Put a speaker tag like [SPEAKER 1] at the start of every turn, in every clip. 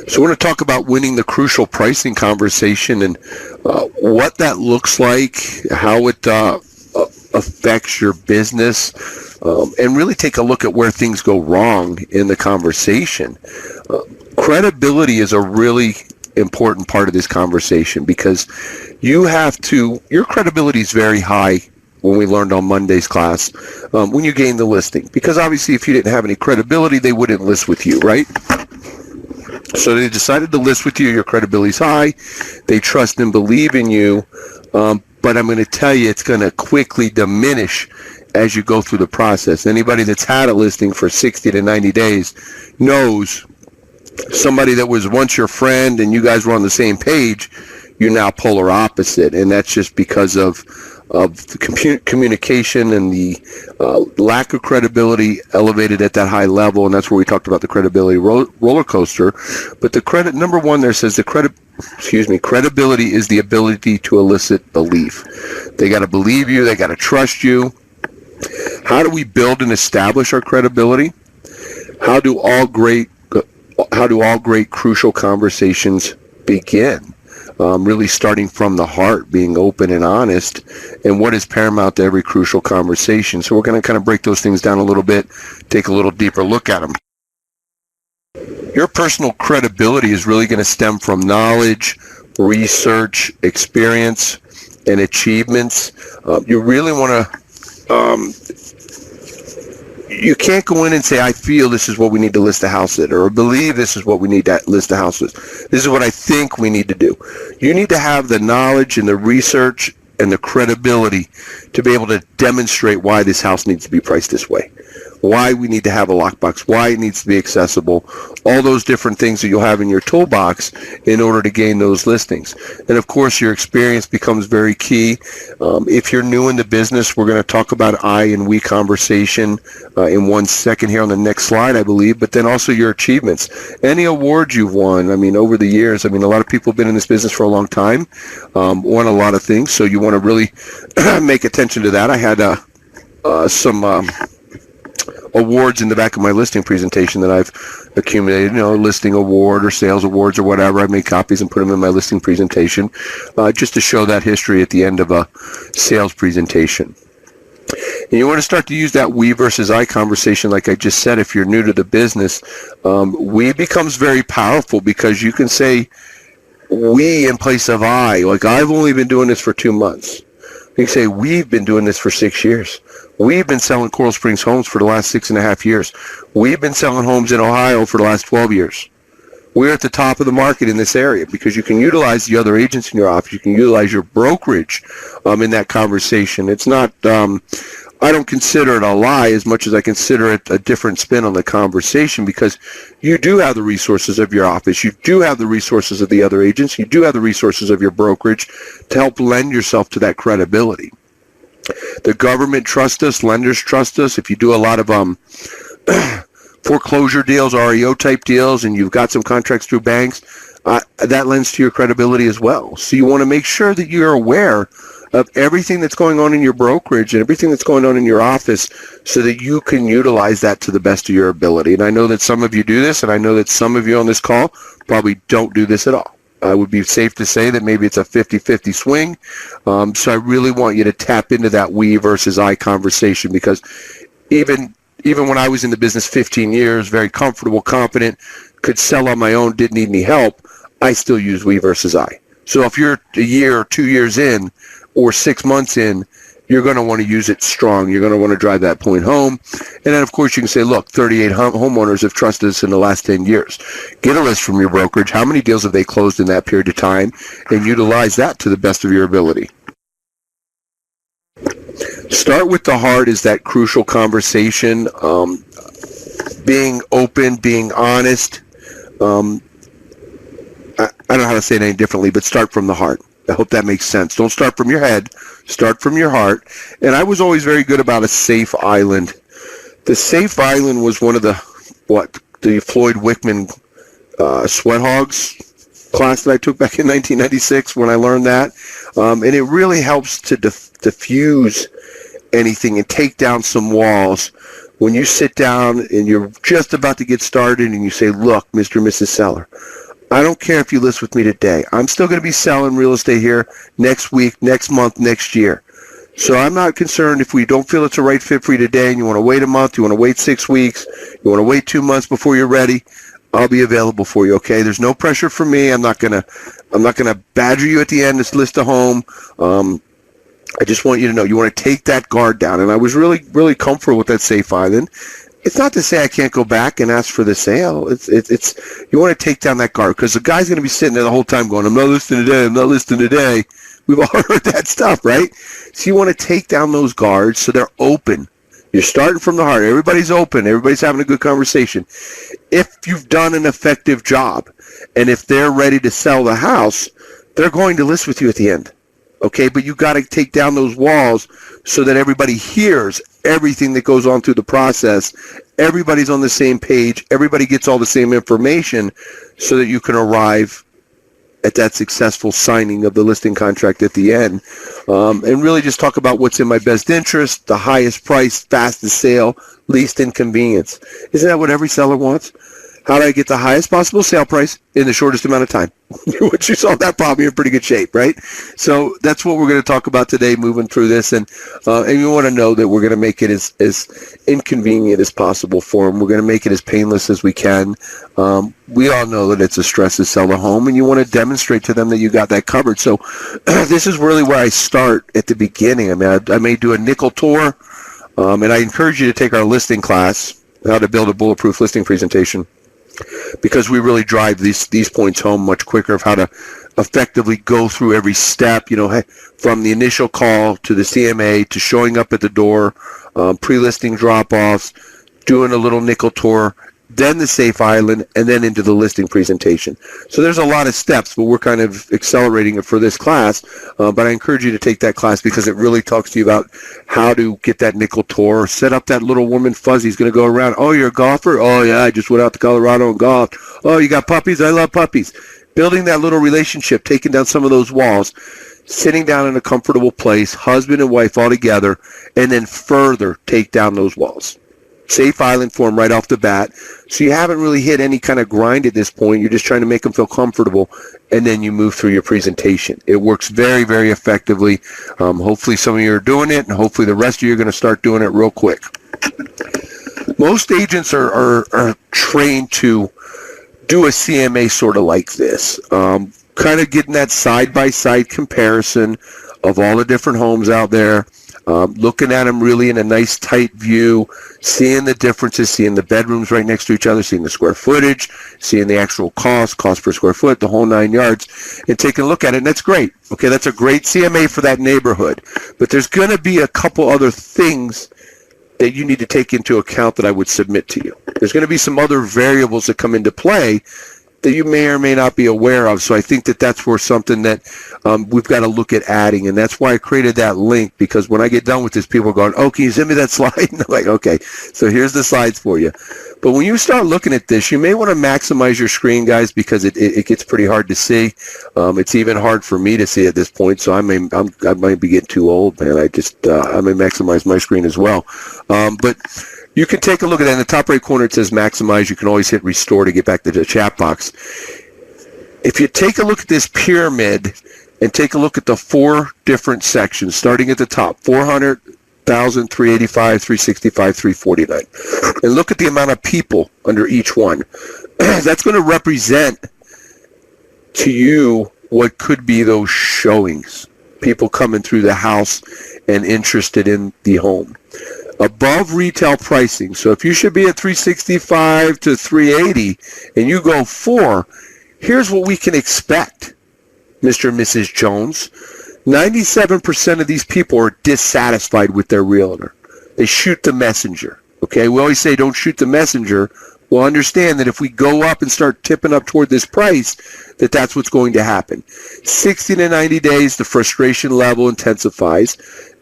[SPEAKER 1] So I want to talk about winning the crucial pricing conversation and what that looks like, how it affects your business, and really take a look at where things go wrong in the conversation. Credibility is a really important part of this conversation because your credibility is very high when we learned on Monday's class when you gain the listing. Because obviously if you didn't have any credibility, they wouldn't list with you, right? So they decided to list with you. Your credibility is high. They trust and believe in you. But I'm going to tell you, it's going to quickly diminish as you go through the process. Anybody that's had a listing for 60 to 90 days knows somebody that was once your friend and you guys were on the same page, you're now polar opposite. And that's just because of the communication and the lack of credibility elevated at that high level, and that's where we talked about the credibility roller coaster. But the number one there says credibility is the ability to elicit belief. They got to believe you. They got to trust you. How do we build and establish our credibility? How do all great crucial conversations begin? Really starting from the heart, being open and honest, and what is paramount to every crucial conversation. So we're going to kind of break those things down a little bit, take a little deeper look at them. Your personal credibility is really going to stem from knowledge, research, experience, and achievements. You really want to you can't go in and say, I feel this is what we need to list a house at, or believe this is what we need to list a house with. This is what I think we need to do. You need to have the knowledge and the research and the credibility to be able to demonstrate why this house needs to be priced this way, why we need to have a lockbox, why it needs to be accessible, all those different things that you'll have in your toolbox in order to gain those listings. And of course, your experience becomes very key. If you're new in the business, we're going to talk about I and we conversation in 1 second here on the next slide, I believe, but then also your achievements. Any awards you've won, over the years, a lot of people have been in this business for a long time, won a lot of things, so you want to really make attention to that. I had some awards in the back of my listing presentation that I've accumulated, listing award or sales awards or whatever. I made copies and put them in my listing presentation just to show that history at the end of a sales presentation. And you want to start to use that we versus I conversation, like I just said. If you're new to the business, we becomes very powerful because you can say we in place of I. Like, I've only been doing this for 2 months. You can say we've been doing this for 6 years. We've been selling Coral Springs homes for the last 6.5 years. We've been selling homes in Ohio for the last 12 years. We're at the top of the market in this area because you can utilize the other agents in your office. You can utilize your brokerage in that conversation. It's not, I don't consider it a lie as much as I consider it a different spin on the conversation, because you do have the resources of your office. You do have the resources of the other agents. You do have the resources of your brokerage to help lend yourself to that credibility. The government trusts us. Lenders trust us. If you do a lot of foreclosure deals, REO type deals, and you've got some contracts through banks, that lends to your credibility as well. So you want to make sure that you're aware of everything that's going on in your brokerage and everything that's going on in your office so that you can utilize that to the best of your ability. And I know that some of you do this, and I know that some of you on this call probably don't do this at all. I would be safe to say that maybe it's a 50-50 swing. So I really want you to tap into that we versus I conversation, because even when I was in the business 15 years, very comfortable, confident, could sell on my own, didn't need any help, I still use we versus I. So if you're a year or 2 years in or 6 months in, you're going to want to use it strong. You're going to want to drive that point home. And then, of course, you can say, look, 38 homeowners have trusted us in the last 10 years. Get a list from your brokerage. How many deals have they closed in that period of time? And utilize that to the best of your ability. Start with the heart is that crucial conversation. Being open, being honest. I don't know how to say it any differently, but start from the heart. I hope that makes sense. Don't start from your head. Start from your heart. And I was always very good about a safe island. The safe island was one of the Floyd Wickman Sweat Hogs class that I took back in 1996 when I learned that. And it really helps to diffuse anything and take down some walls. When you sit down and you're just about to get started and you say, look, Mr. and Mrs. Seller, I don't care if you list with me today. I'm still going to be selling real estate here next week, next month, next year. So I'm not concerned if we don't feel it's a right fit for you today and you want to wait a month, you want to wait 6 weeks, you want to wait 2 months before you're ready. I'll be available for you, okay? There's no pressure from me. I'm not gonna badger you at the end. Let's list a home. I just want you to know you want to take that guard down. And I was really, really comfortable with that safe island. It's not to say I can't go back and ask for the sale. It's you want to take down that guard because the guy's going to be sitting there the whole time going, I'm not listing today, I'm not listing today. We've all heard that stuff, right? So you want to take down those guards so they're open. You're starting from the heart. Everybody's open. Everybody's having a good conversation. If you've done an effective job and if they're ready to sell the house, they're going to list with you at the end. Okay, but you got to take down those walls so that everybody hears everything that goes on through the process. Everybody's on the same page. Everybody gets all the same information so that you can arrive at that successful signing of the listing contract at the end. And really just talk about what's in my best interest, the highest price, fastest sale, least inconvenience. Isn't that what every seller wants? How do I get the highest possible sale price in the shortest amount of time? Once you solve that problem, you're in pretty good shape, right? So that's what we're going to talk about today, moving through this. And you want to know that we're going to make it as inconvenient as possible for them. We're going to make it as painless as we can. We all know that it's a stress to sell a home, and you want to demonstrate to them that you got that covered. So this is really where I start at the beginning. I mean, I may do a nickel tour, and I encourage you to take our listing class, how to build a bulletproof listing presentation, because we really drive these points home much quicker of how to effectively go through every step, from the initial call to the CMA to showing up at the door, pre-listing drop-offs, doing a little nickel tour, then the safe island, and then into the listing presentation. So there's a lot of steps, but we're kind of accelerating it for this class. But I encourage you to take that class because it really talks to you about how to get that nickel tour, set up that little warm and fuzzy's going to go around. Oh, you're a golfer? Oh, yeah, I just went out to Colorado and golfed. Oh, you got puppies? I love puppies. Building that little relationship, taking down some of those walls, sitting down in a comfortable place, husband and wife all together, and then further take down those walls. Safe island for them right off the bat. So you haven't really hit any kind of grind at this point. You're just trying to make them feel comfortable, and then you move through your presentation. It works very, very effectively. Hopefully some of you are doing it, and hopefully the rest of you are going to start doing it real quick. Most agents are trained to do a CMA sort of like this, kind of getting that side-by-side comparison of all the different homes out there. Looking at them really in a nice tight view, seeing the differences, seeing the bedrooms right next to each other, seeing the square footage, seeing the actual cost per square foot, the whole 9 yards, and taking a look at it, and that's great. Okay, that's a great CMA for that neighborhood. But there's going to be a couple other things that you need to take into account that I would submit to you. There's going to be some other variables that come into play that you may or may not be aware of. So I think that that's where something that we've got to look at adding. And that's why I created that link, because when I get done with this, people are going, oh, can you send me that slide? And I'm like, okay, so here's the slides for you. But when you start looking at this, you may want to maximize your screen, guys, because it gets pretty hard to see. It's even hard for me to see at this point. So I might be getting too old, man. I may maximize my screen as well. But you can take a look at that. In the top right corner, it says maximize. You can always hit restore to get back to the chat box. If you take a look at this pyramid and take a look at the four different sections, starting at the top, 400,000, 385, 365, 349, and look at the amount of people under each one, that's going to represent to you what could be those showings, people coming through the house and interested in the home. Above retail pricing. So if you should be at 365 to 380 and you go 4, here's what we can expect, Mr. and Mrs. Jones. 97% of these people are dissatisfied with their realtor. They shoot the messenger. Okay, we always say don't shoot the messenger. Well, understand that if we go up and start tipping up toward this price, that's what's going to happen. 60 to 90 days, the frustration level intensifies.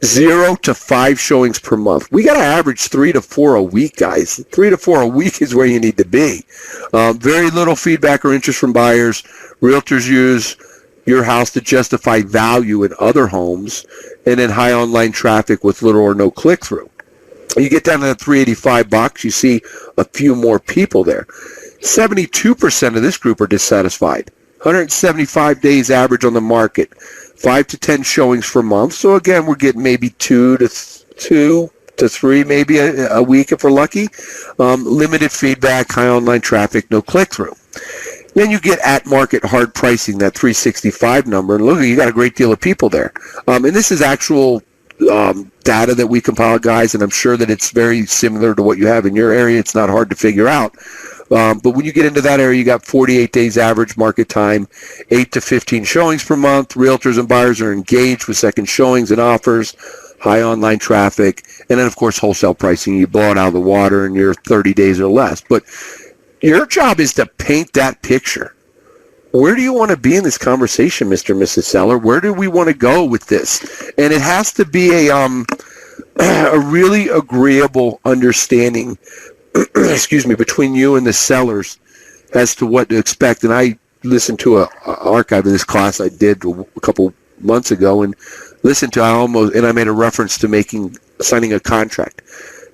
[SPEAKER 1] 0 to 5 showings per month. We got to average 3 to 4 a week, guys. 3 to 4 a week is where you need to be. Very little feedback or interest from buyers. Realtors use your house to justify value in other homes, and then high online traffic with little or no click-through. You get down to the 385 box, you see a few more people there. 72% of this group are dissatisfied. 175 days average on the market. 5 to 10 showings per month. So again, we're getting maybe 2 to 3 maybe a week if we're lucky. Limited feedback, high online traffic, no click-through. Then you get at-market hard pricing, that 365 number. And look, you got a great deal of people there. And this is actual data that we compile, guys, and I'm sure that it's very similar to what you have in your area. It's not hard to figure out. But when you get into that area, you got 48 days average market time, 8 to 15 showings per month. Realtors and buyers are engaged with second showings and offers, high online traffic, and then, of course, wholesale pricing. You blow it out of the water in your 30 days or less. But your job is to paint that picture. Where do you want to be in this conversation, Mr. and Mrs. Seller? Where do we want to go with this? And it has to be a really agreeable understanding excuse me, between you and the sellers as to what to expect. And I listened to an archive of this class I did a couple months ago and listened to I made a reference to signing a contract.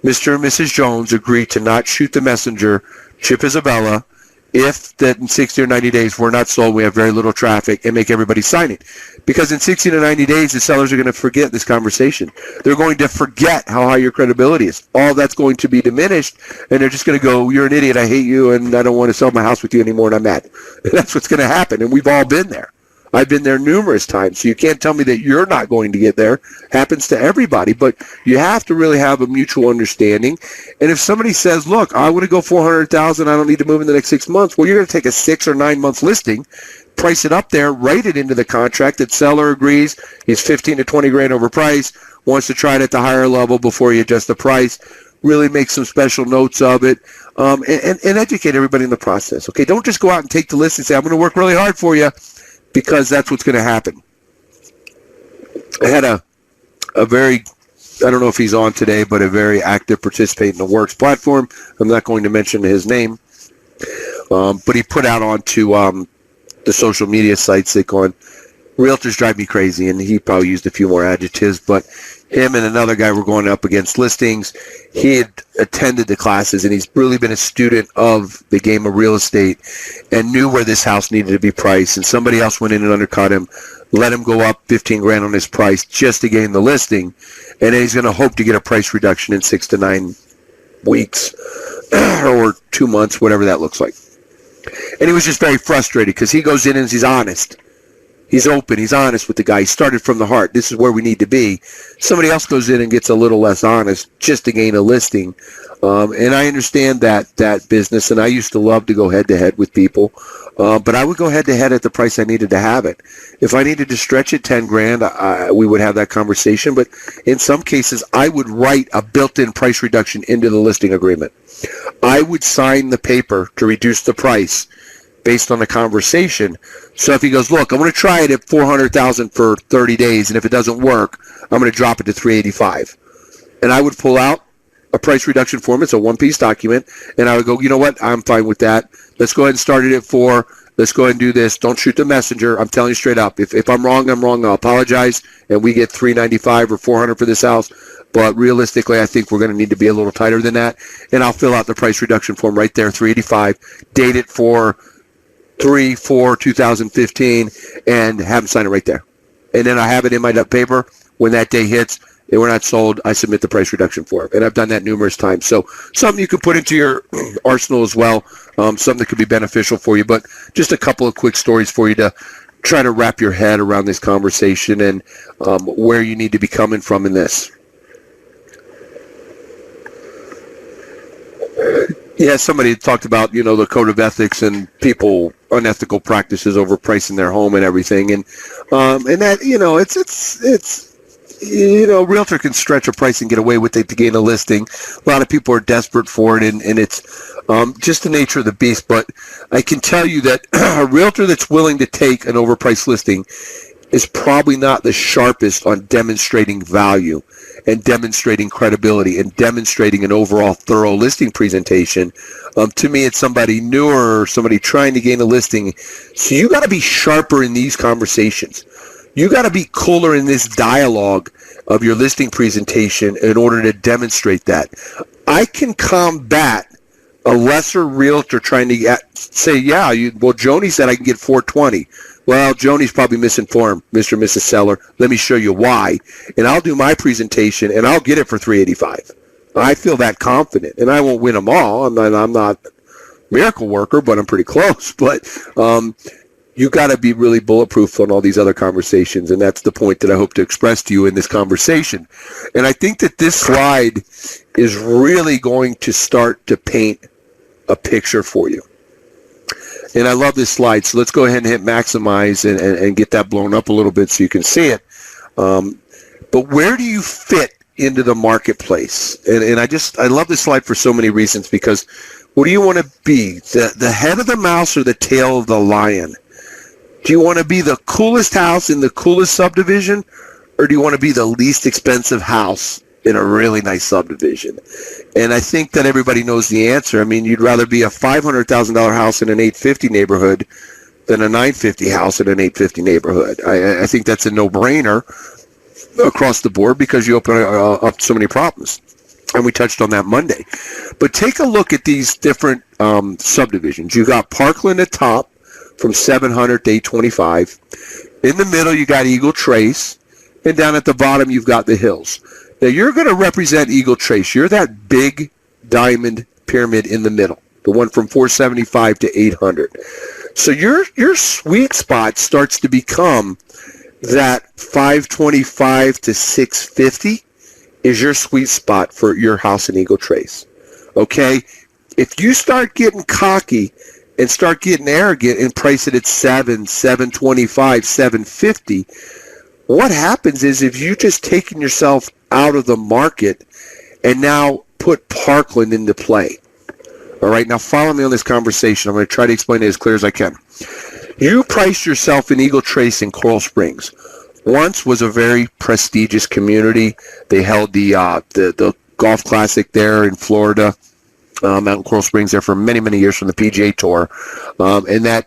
[SPEAKER 1] Mr. and Mrs. Jones agreed to not shoot the messenger, Chip Isabella, if that in 60 or 90 days we're not sold, we have very little traffic, and make everybody sign it. Because in 60 to 90 days, the sellers are going to forget this conversation. They're going to forget how high your credibility is. All that's going to be diminished, and they're just going to go, you're an idiot, I hate you, and I don't want to sell my house with you anymore, and I'm mad. And that's what's going to happen, and we've all been there. I've been there numerous times, so you can't tell me that you're not going to get there. Happens to everybody, but you have to really have a mutual understanding. And if somebody says, look, I want to go $400,000, I don't need to move in the next 6 months, well, you're going to take a 6 or 9 month listing, price it up there, write it into the contract that seller agrees, he's 15 to 20 grand overpriced, wants to try it at the higher level before you adjust the price, really make some special notes of it, and educate everybody in the process. Okay, don't just go out and take the list and say, I'm going to work really hard for you, because that's what's going to happen. I had a very, I don't know if he's on today, but a very active participant in the Works platform. I'm not going to mention his name, but he put out onto the social media sites that going, realtors drive me crazy, and he probably used a few more adjectives, but him and another guy were going up against listings. He had attended the classes, and he's really been a student of the game of real estate and knew where this house needed to be priced, and somebody else went in and undercut him, let him go up 15 grand on his price just to gain the listing, and then he's going to hope to get a price reduction in 6 to 9 weeks or 2 months, whatever that looks like. And he was just very frustrated because he goes in and he's honest. He's open. He's honest with the guy. He started from the heart. This is where we need to be. Somebody else goes in and gets a little less honest just to gain a listing. And I understand that business, and I used to love to go head-to-head with people. But I would go head-to-head at the price I needed to have it. If I needed to stretch it 10 grand, we would have that conversation. But in some cases, I would write a built-in price reduction into the listing agreement. I would sign the paper to reduce the price based on the conversation. So if he goes, look, I'm going to try it at $400,000 for 30 days, and if it doesn't work, I'm going to drop it to $385. And I would pull out a price reduction form. It's a one-piece document, and I would go, you know what, I'm fine with that. Let's go ahead and start it at 4. Let's go ahead and do this. Don't shoot the messenger. I'm telling you straight up. If I'm wrong, I'm wrong. I'll apologize, and we get $395 or $400 for this house. But realistically, I think we're going to need to be a little tighter than that. And I'll fill out the price reduction form right there, $385, date it for 3/4/2015, and have them sign it right there. And then I have it in my paper. When that day hits, and we're not sold, I submit the price reduction form. And I've done that numerous times. So something you can put into your arsenal as well, something that could be beneficial for you. But just a couple of quick stories for you to try to wrap your head around this conversation and where you need to be coming from in this. Yeah, somebody talked about, the code of ethics and people unethical practices over pricing their home and everything. And that, it's realtor can stretch a price and get away with it to gain a listing. A lot of people are desperate for it, and it's just the nature of the beast. But I can tell you that a realtor that's willing to take an overpriced listing is probably not the sharpest on demonstrating value and demonstrating credibility and demonstrating an overall thorough listing presentation. To me, it's somebody newer or somebody trying to gain a listing. So you got to be sharper in these conversations. You got to be cooler in this dialogue of your listing presentation in order to demonstrate that. I can combat a lesser realtor trying to say, yeah, well, Joni said I can get 420. Well, Joni's probably misinformed, Mr. and Mrs. Seller. Let me show you why. And I'll do my presentation, and I'll get it for 385. I feel that confident, and I won't win them all. I'm not a miracle worker, but I'm pretty close. But you got to be really bulletproof on all these other conversations, and that's the point that I hope to express to you in this conversation. And I think that this slide is really going to start to paint a picture for you. And I love this slide, so let's go ahead and hit maximize and get that blown up a little bit so you can see it. But where do you fit into the marketplace? And I love this slide for so many reasons, because what do you want to be? The head of the mouse or the tail of the lion? Do you want to be the coolest house in the coolest subdivision, or do you want to be the least expensive house in a really nice subdivision? And I think that everybody knows the answer. I mean, you'd rather be a $500,000 house in an 850 neighborhood than a 950 house in an 850 neighborhood. I think that's a no-brainer across the board, because you open up so many problems. And we touched on that Monday. But take a look at these different subdivisions. You got Parkland at top from 700 to 825. In the middle, you got Eagle Trace. And down at the bottom, you've got the Hills. Now, you're going to represent Eagle Trace. You're that big diamond pyramid in the middle, the one from 475 to 800. So your sweet spot starts to become that 525 to 650 is your sweet spot for your house in Eagle Trace. Okay? If you start getting cocky and start getting arrogant and price it at 725, 750, what happens is, if you just taken yourself out of the market and now put Parkland into play. All right, now follow me on this conversation. I'm going to try to explain it as clear as I can. You priced yourself in Eagle Trace in Coral Springs. Once was a very prestigious community. They held the golf classic there in Florida, out in Coral Springs there for many, many years from the PGA Tour. And that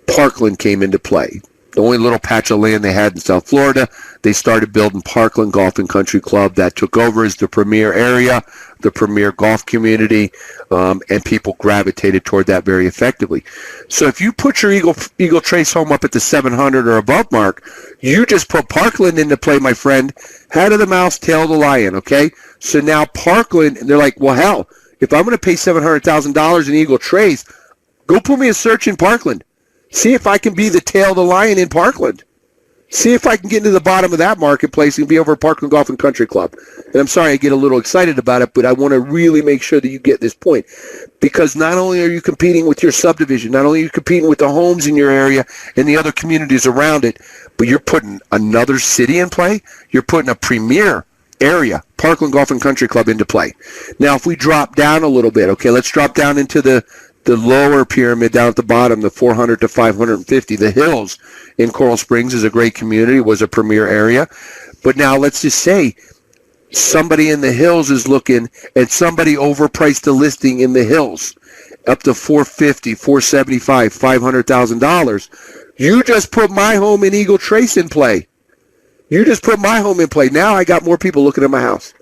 [SPEAKER 1] Parkland came into play. The only little patch of land they had in South Florida, they started building Parkland Golf and Country Club. That took over as the premier area, the premier golf community, and people gravitated toward that very effectively. So if you put your Eagle Trace home up at the 700 or above mark, you just put Parkland into play, my friend. Head of the mouse, tail of the lion, okay? So now Parkland, and they're like, well, hell, if I'm going to pay $700,000 in Eagle Trace, go put me a search in Parkland. See if I can be the tail of the lion in Parkland. See if I can get into the bottom of that marketplace and be over at Parkland Golf and Country Club. And I'm sorry I get a little excited about it, but I want to really make sure that you get this point. Because not only are you competing with your subdivision, not only are you competing with the homes in your area and the other communities around it, but you're putting another city in play. You're putting a premier area, Parkland Golf and Country Club, into play. Now, if we drop down a little bit, okay, let's drop down into the lower pyramid down at the bottom, the 400 to 550. The Hills in Coral Springs is a great community, was a premier area. But now let's just say somebody in the Hills is looking, and somebody overpriced the listing in the Hills up to 450, 475, $500,000. You just put my home in Eagle Trace in play. You just put my home in play. Now I got more people looking at my house.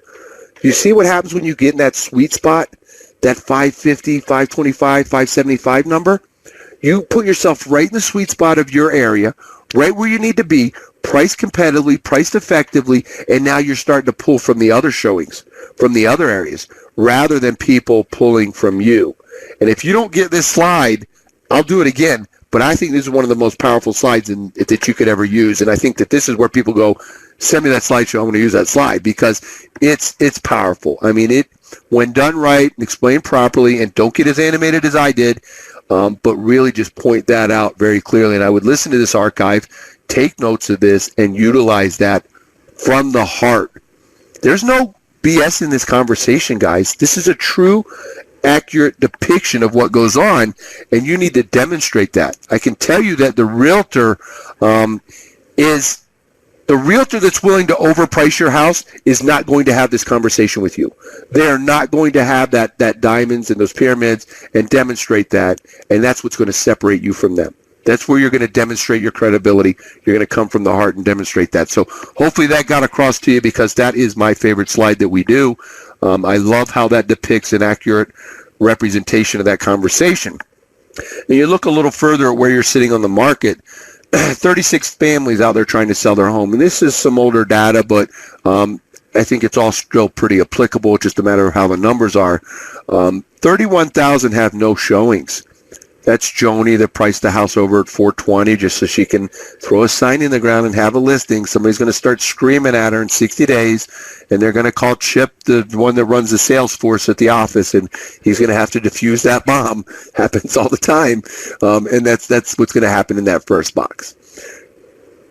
[SPEAKER 1] You see what happens when you get in that sweet spot? That 550, 525, 575 number, you put yourself right in the sweet spot of your area, right where you need to be, priced competitively, priced effectively, and now you're starting to pull from the other showings, from the other areas, rather than people pulling from you. And if you don't get this slide, I'll do it again, but I think this is one of the most powerful slides that you could ever use, and I think that this is where people go, send me that slideshow, I'm going to use that slide, because it's powerful. I mean, when done right and explained properly, and don't get as animated as I did, but really just point that out very clearly. And I would listen to this archive, take notes of this, and utilize that from the heart. There's no BS in this conversation, guys. This is a true, accurate depiction of what goes on, and you need to demonstrate that. I can tell you that the realtor is... The realtor that's willing to overprice your house is not going to have this conversation with you. They're not going to have that diamonds and those pyramids and demonstrate that, and that's what's going to separate you from them. That's where you're going to demonstrate your credibility. You're going to come from the heart and demonstrate that. So hopefully that got across to you, because that is my favorite slide that we do. I love how that depicts an accurate representation of that conversation. And you look a little further at where you're sitting on the market, 36 families out there trying to sell their home. And this is some older data, but I think it's all still pretty applicable, just a matter of how the numbers are. 31,000 have no showings. That's Joni that priced the house over at $420 just so she can throw a sign in the ground and have a listing. Somebody's going to start screaming at her in 60 days, and they're going to call Chip, the one that runs the sales force at the office, and he's going to have to defuse that bomb. Happens all the time, and that's what's going to happen in that first box.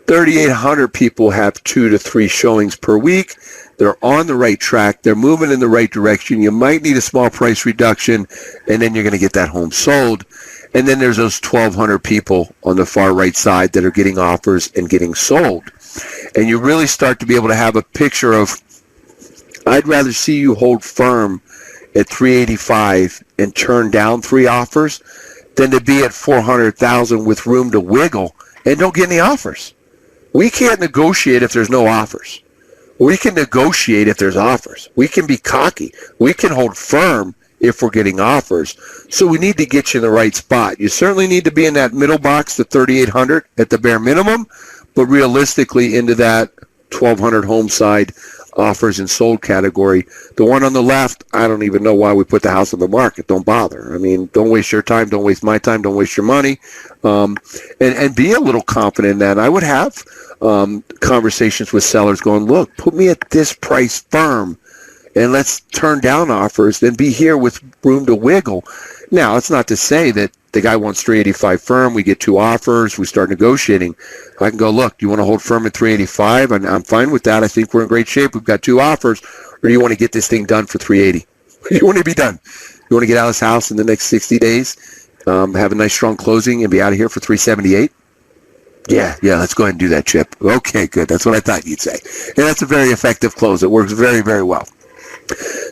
[SPEAKER 1] 3,800 people have 2 to 3 showings per week. They're on the right track. They're moving in the right direction. You might need a small price reduction, and then you're going to get that home sold. And then there's those 1,200 people on the far right side that are getting offers and getting sold. And you really start to be able to have a picture of, I'd rather see you hold firm at 385 and turn down 3 offers than to be at 400,000 with room to wiggle and don't get any offers. We can't negotiate if there's no offers. We can negotiate if there's offers. We can be cocky. We can hold firm if we're getting offers. So we need to get you in the right spot. You certainly need to be in that middle box, the 3,800 at the bare minimum, but realistically into that 1,200 home side offers and sold category. The one on the left, I don't even know why we put the house on the market. Don't bother. I mean, don't waste your time. Don't waste my time. Don't waste your money. And be a little confident in that. I would have conversations with sellers going, look, put me at this price firm, and let's turn down offers, then be here with room to wiggle. Now, it's not to say that the guy wants 385 firm, we get 2 offers, we start negotiating. I can go, look, do you want to hold firm at 385? And I'm fine with that. I think we're in great shape. We've got 2 offers. Or do you want to get this thing done for 380? You want to be done. You want to get out of this house in the next 60 days, have a nice strong closing, and be out of here for 378? Yeah, let's go ahead and do that, Chip. Okay, good. That's what I thought you'd say. And that's a very effective close. It works very, very well.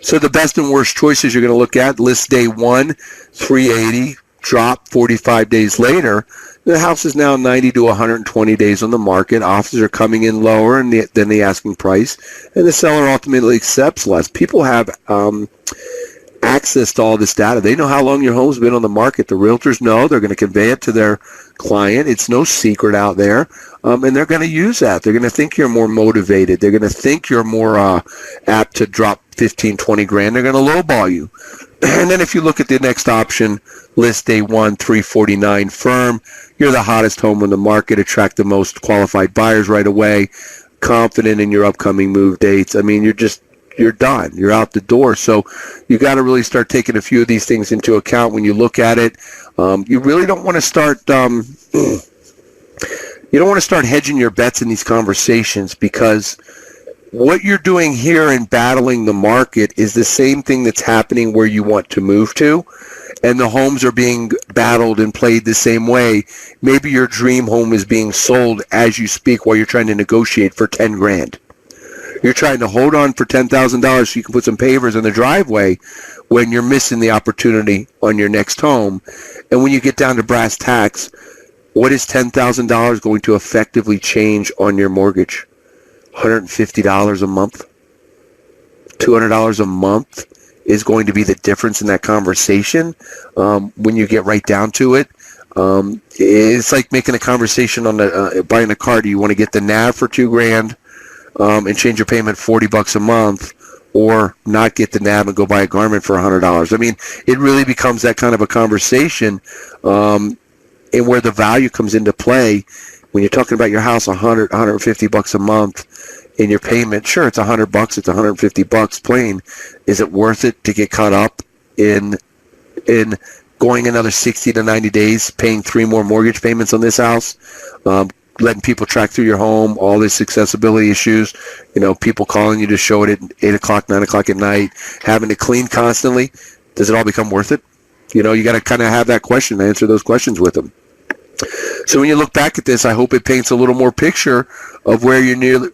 [SPEAKER 1] So the best and worst choices you're going to look at, list day 1, 380, drop 45 days later. The house is now 90 to 120 days on the market. Offers are coming in lower than the asking price, and the seller ultimately accepts less. People have access to all this data. They know how long your home's been on the market. The realtors know. They're going to convey it to their client. It's no secret out there, and they're going to use that. They're going to think you're more motivated. They're going to think you're more apt to drop 15, 20 grand. They're going to lowball you. And then if you look at the next option, list day 1, 349 firm, you're the hottest home on the market, attract the most qualified buyers right away, confident in your upcoming move dates. I mean, you're done. You're out the door. So you got to really start taking a few of these things into account when you look at it. You really don't want to start you don't want to start hedging your bets in these conversations, because what you're doing here in battling the market is the same thing that's happening where you want to move to, and the homes are being battled and played the same way. Maybe your dream home is being sold as you speak while you're trying to negotiate for 10 grand. You're trying to hold on for $10,000 so you can put some pavers in the driveway when you're missing the opportunity on your next home. And when you get down to brass tacks, what is $10,000 going to effectively change on your mortgage? $150 a month? $200 a month is going to be the difference in that conversation when you get right down to it. It's like making a conversation on buying a car. Do you want to get the nav for $2 grand and change your payment $40 a month, or not get the nav and go buy a garment for $100? I mean, it really becomes that kind of a conversation, and where the value comes into play. When you're talking about your house, $150 a month in your payment, sure, it's $100, it's $150 plain. Is it worth it to get caught up in going another 60 to 90 days, paying 3 more mortgage payments on this house, letting people track through your home, all this accessibility issues, people calling you to show it at 8 o'clock, 9 o'clock at night, having to clean constantly? Does it all become worth it? You got to kind of have that question, answer those questions with them. So when you look back at this, I hope it paints a little more picture of where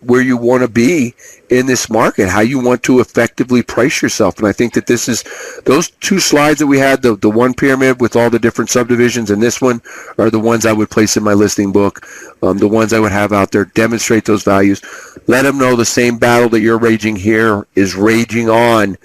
[SPEAKER 1] where you want to be in this market, how you want to effectively price yourself. And I think that this is those 2 slides that we had, the one pyramid with all the different subdivisions, and this one are the ones I would place in my listing book, the ones I would have out there. Demonstrate those values. Let them know the same battle that you're raging here is raging on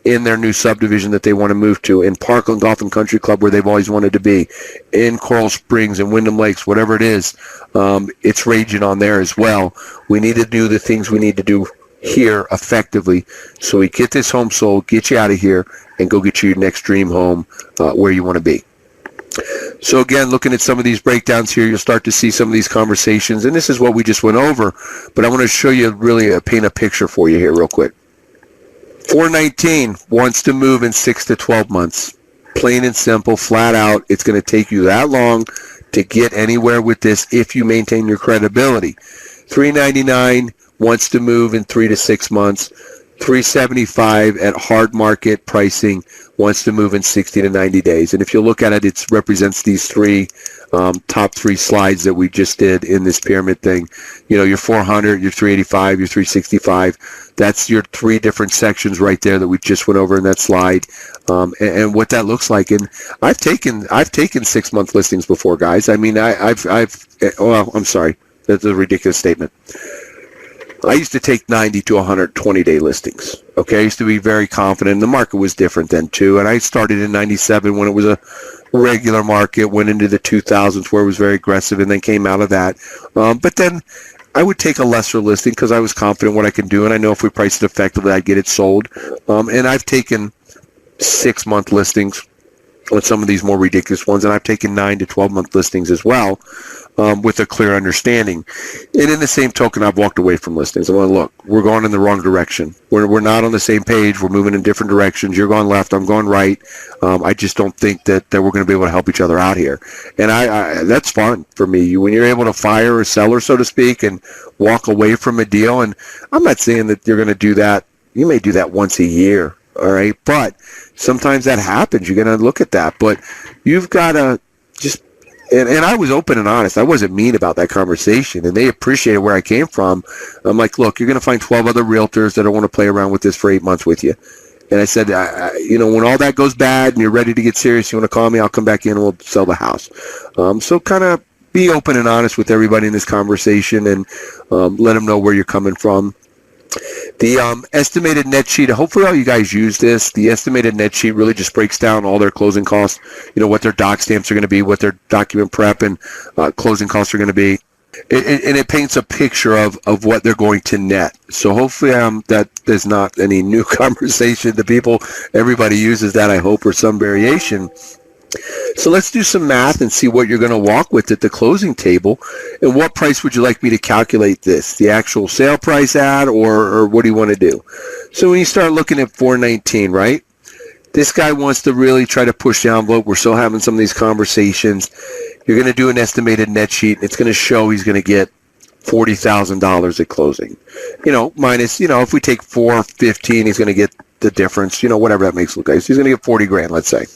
[SPEAKER 1] in their new subdivision that they want to move to, in Parkland Golf and Country Club where they've always wanted to be, in Coral Springs and Wyndham Lakes, whatever it is, it's raging on there as well. We need to do the things we need to do here effectively so we get this home sold, get you out of here, and go get you your next dream home where you want to be. So again, looking at some of these breakdowns here, you'll start to see some of these conversations, and this is what we just went over, but I want to show you really paint a picture for you here real quick. 419 wants to move in 6 to 12 months. Plain and simple, flat out, it's going to take you that long to get anywhere with this if you maintain your credibility. 399 wants to move in 3 to 6 months. 375 at hard market pricing wants to move in 60 to 90 days. And if you look at it, it represents these top three slides that we just did in this pyramid thing. You know, your 400, your 385, your 365. That's your three different sections right there that we just went over in that slide, and what that looks like. And I've taken 6-month listings before, guys. I mean, I'm sorry, that's a ridiculous statement. I used to take 90 to 120-day listings. Okay, I used to be very confident. The market was different then too, and I started in 97 when it was a regular market, went into the 2000s where it was very aggressive, and then came out of that. But then I would take a lesser listing because I was confident what I can do, and I know if we priced it effectively, I'd get it sold. And I've taken 6-month listings on some of these more ridiculous ones, and I've taken 9 to 12-month listings as well. With a clear understanding. And in the same token, I've walked away from listings. I'm going, look, we're going in the wrong direction. We're not on the same page. We're moving in different directions. You're going left. I'm going right. I just don't think that we're going to be able to help each other out here. And I that's fun for me. When you're able to fire a seller, so to speak, and walk away from a deal, and I'm not saying that you're going to do that. You may do that once a year, all right? But sometimes that happens. You're going to look at that. But you've got to just... And I was open and honest. I wasn't mean about that conversation, and they appreciated where I came from. I'm like, look, you're going to find 12 other realtors that don't want to play around with this for 8 months with you. And I said, when all that goes bad and you're ready to get serious, you want to call me, I'll come back in and we'll sell the house. So kind of be open and honest with everybody in this conversation, and let them know where you're coming from. The estimated net sheet, hopefully all you guys use this. The estimated net sheet really just breaks down all their closing costs, what their doc stamps are going to be, what their document prep and closing costs are going to be. And it paints a picture of what they're going to net. So hopefully that there's not any new conversation to people. Everybody uses that, I hope, or some variation. So let's do some math and see what you're going to walk with at the closing table. And what price would you like me to calculate this? The actual sale price at, or what do you want to do? So when you start looking at 419, right? This guy wants to really try to push the envelope. We're still having some of these conversations. You're going to do an estimated net sheet. It's going to show he's going to get $40,000 at closing. Minus, if we take 415, he's going to get the difference, whatever that makes look like. So he's going to get 40 grand, let's say.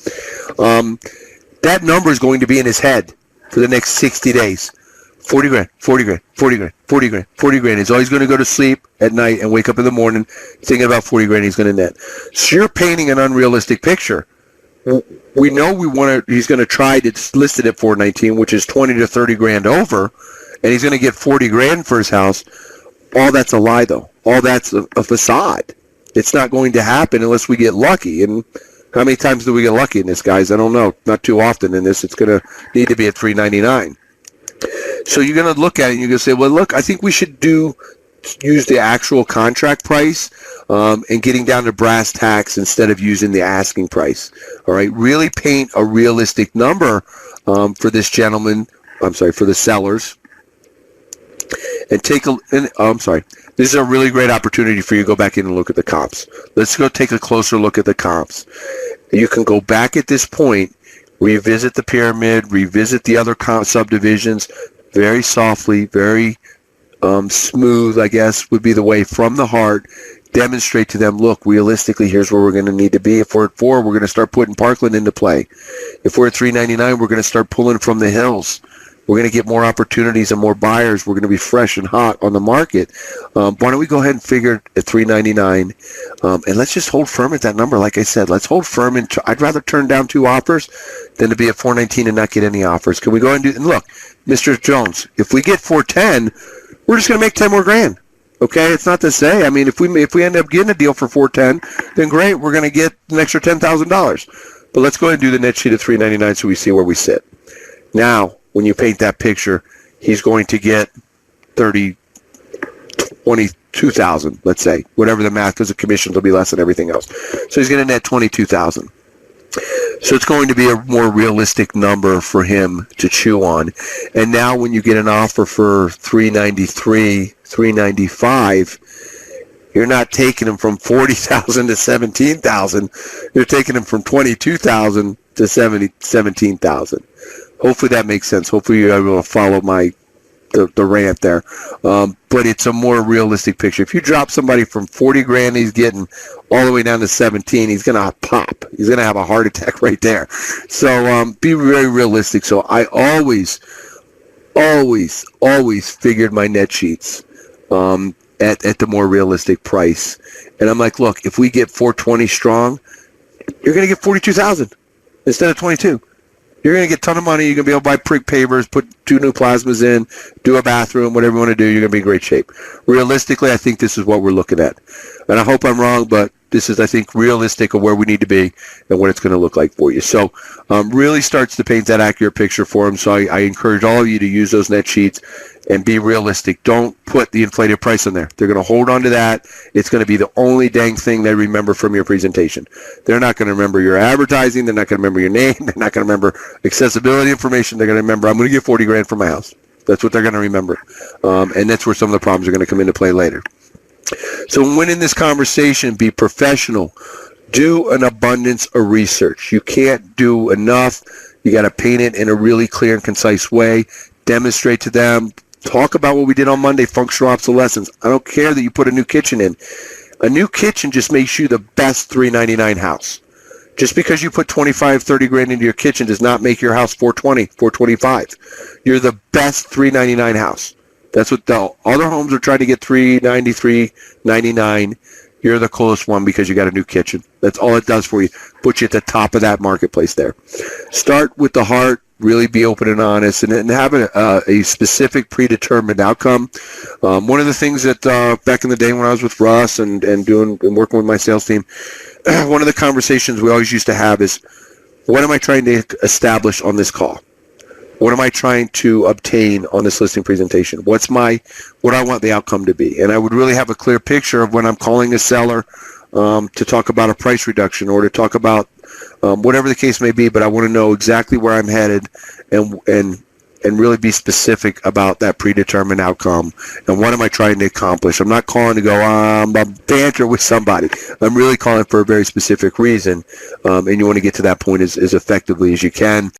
[SPEAKER 1] That number is going to be in his head for the next 60 days. 40 grand, 40 grand, 40 grand, 40 grand, 40 grand. He's always going to go to sleep at night and wake up in the morning thinking about 40 grand he's going to net. So you're painting an unrealistic picture. We know he's going to try to list it at 419, which is 20 to 30 grand over, and he's going to get 40 grand for his house. All that's a lie, though. All that's a facade. It's not going to happen unless we get lucky. And how many times do we get lucky in this, guys? I don't know. Not too often in this. It's going to need to be at 399. So you're going to look at it and you're going to say, well, look, I think we should use the actual contract price and getting down to brass tacks instead of using the asking price. All right, really paint a realistic number for this gentleman. I'm sorry, for the sellers. And this is a really great opportunity for you to go back in and look at the comps. Let's go take a closer look at the comps. You can go back at this point, revisit the pyramid, revisit the other subdivisions very softly, very smooth, I guess, would be the way, from the heart. Demonstrate to them, look, realistically, here's where we're going to need to be. If we're at 4, we're going to start putting Parkland into play. If we're at 399, we're going to start pulling from the hills. We're going to get more opportunities and more buyers. We're going to be fresh and hot on the market. Why don't we go ahead and figure at 399, and let's just hold firm at that number. Like I said, let's hold firm. And I'd rather turn down 2 offers than to be at 419 and not get any offers. Can we go ahead and do? And look, Mr. Jones, if we get 410, we're just going to make 10 more grand. Okay, it's not to say. I mean, if we end up getting a deal for 410, then great. We're going to get an extra $10,000. But let's go ahead and do the net sheet at 399 so we see where we sit. Now, when you paint that picture, he's going to get 22,000, let's say, whatever the math, because the commissions will be less than everything else. So he's going to net 22,000. So it's going to be a more realistic number for him to chew on. And now when you get an offer for 393, 395, you're not taking him from 40,000 to 17,000. You're taking him from 22,000 to 17,000. Hopefully that makes sense. Hopefully you're able to follow the rant there. But it's a more realistic picture. If you drop somebody from 40 grand he's getting all the way down to 17, he's going to pop. He's going to have a heart attack right there. So be very realistic. So I always figured my net sheets at the more realistic price. And I'm like, look, if we get 420 strong, you're going to get 42,000 instead of 22. You're going to get a ton of money. You're going to be able to buy brick pavers, put 2 new plasmas in, do a bathroom, whatever you want to do. You're going to be in great shape. Realistically, I think this is what we're looking at. And I hope I'm wrong, but this is, I think, realistic of where we need to be and what it's going to look like for you. So really starts to paint that accurate picture for him. So I encourage all of you to use those net sheets and be realistic. Don't put the inflated price in there. They're going to hold on to that. It's going to be the only dang thing they remember from your presentation. They're not going to remember your advertising. They're not going to remember your name. They're not going to remember accessibility information. They're going to remember, I'm going to get 40 grand for my house. That's what they're going to remember. And that's where some of the problems are going to come into play later. So when in this conversation, be professional. Do an abundance of research. You can't do enough. You got to paint it in a really clear and concise way. Demonstrate to them. Talk about what we did on Monday, functional obsolescence. I don't care that you put a new kitchen in. A new kitchen just makes you the best $399 house. Just because you put 25, 30 grand into your kitchen does not make your house 420, 425. You're the best $399 house. That's what the other homes are trying to get, $393, $99. You're the closest one because you got a new kitchen. That's all it does for you. Put you at the top of that marketplace there. Start with the heart. Really be open and honest, and have a specific predetermined outcome. One of the things that back in the day when I was with Russ and working with my sales team, one of the conversations we always used to have is, what am I trying to establish on this call? What am I trying to obtain on this listing presentation? What I want the outcome to be? And I would really have a clear picture of when I'm calling a seller to talk about a price reduction or to talk about whatever the case may be, but I want to know exactly where I'm headed and really be specific about that predetermined outcome and what am I trying to accomplish. I'm not calling to go, I'm banter with somebody. I'm really calling for a very specific reason, and you want to get to that point as effectively as you can.